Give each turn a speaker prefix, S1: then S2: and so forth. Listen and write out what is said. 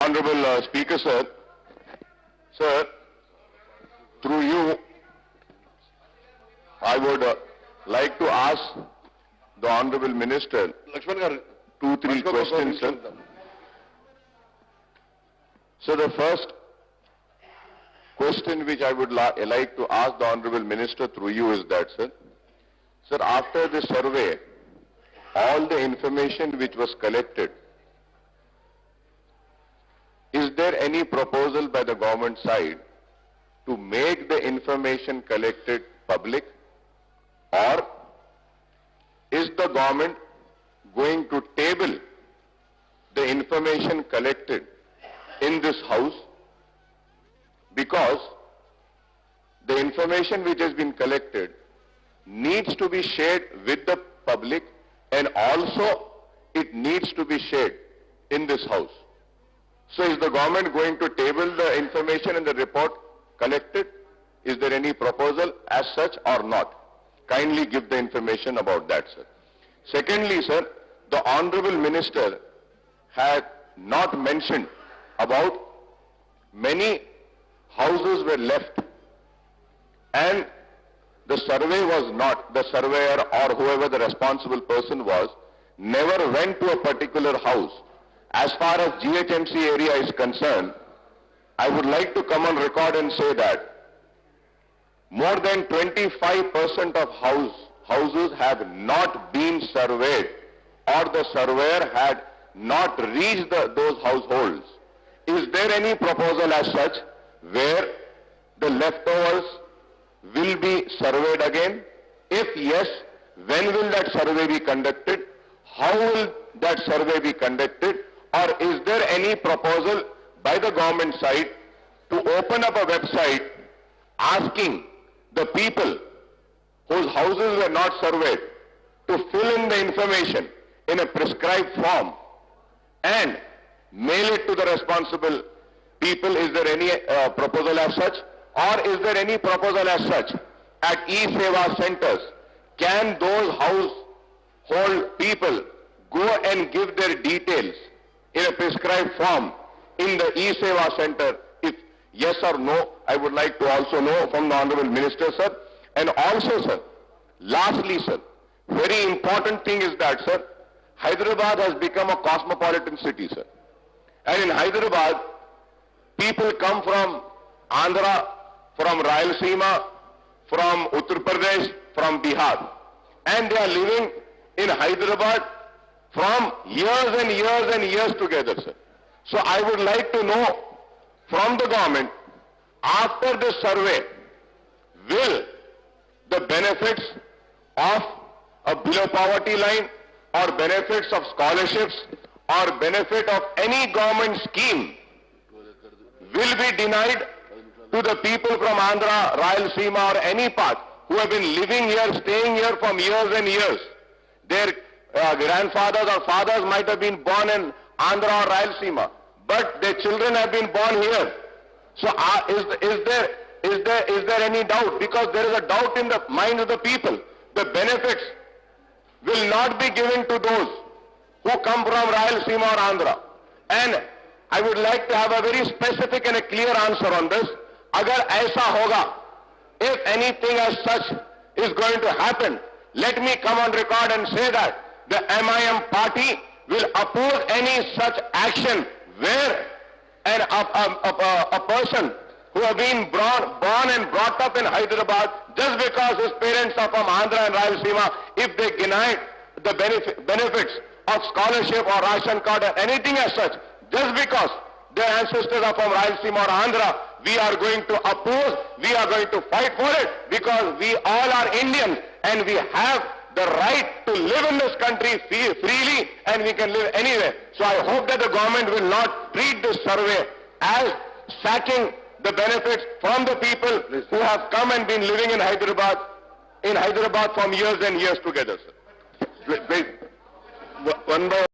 S1: Honorable Speaker, sir. Sir, through you, I would like to ask the Honorable Minister
S2: Lakshman garu,
S1: 2-3 questions, sir. So the first question which I would like to ask the Honorable Minister through you is that, sir. Sir, after the survey, all the information which was collected, is there any proposal by the government side to make the information collected public, or is the government going to table the information collected in this house? Because the information which has been collected needs to be shared with the public, and also it needs to be shared in this house. So is the government going to table the information in the report collected? Is there any proposal as such or not? Kindly give the information about that, sir. Secondly, sir, the Honorable Minister had not mentioned about many houses were left and the survey was not, the surveyor or whoever the responsible person was, never went to a particular house. As far as GHMC area is concerned, I would like to come on record and say that more than 25% of houses have not been surveyed, or the surveyor had not reached those households. Is there any proposal as such where the leftovers will be surveyed again? If yes, when will that survey be conducted? How will that survey be conducted? Or is there any proposal by the government side to open up a website asking the people whose houses were not surveyed to fill in the information in a prescribed form and mail it to the responsible people? Is there any proposal as such? Or is there any proposal as such at e-Seva centers? Can those household people go and give their details in a prescribed form in the e-Seva center? If yes or no, I would like to also know from the Honorable Minister, sir. And also, sir, lastly, sir, very important thing is that, sir, Hyderabad has become a cosmopolitan city, sir. And in Hyderabad, people come from Andhra, from Rayalaseema, from Uttar Pradesh, from Bihar. And they are living in Hyderabad from years and years and years together, sir. So I would like to know from the government, after this survey, will the benefits of a below poverty line, or benefits of scholarships, or benefit of any government scheme will be denied to the people from Andhra, Rayalaseema or any part who have been living here, staying here from years and years. Their grandfathers or fathers might have been born in Andhra or Rayalaseema, but their children have been born here. So is there any doubt? Because there is a doubt in the mind of the people. The benefits will not be given to those who come from Rayalaseema or Andhra. And I would like to have a very specific and a clear answer on this. Agar aisa hoga, if anything as such is going to happen, let me come on record and say that the MIM party will oppose any such action where a person who have been born and brought up in Hyderabad just because his parents are from Andhra and Rayalaseema, if they deny the benefits of scholarship or ration card or anything as such, just because their ancestors are from Rayalaseema or Andhra, we are going to oppose, we are going to fight for it, because we all are Indians and we have the right to live in this country freely, and we can live anywhere. So I hope that the government will not treat this survey as sacking the benefits from the people who have come and been living in Hyderabad from years and years together, sir.
S2: one by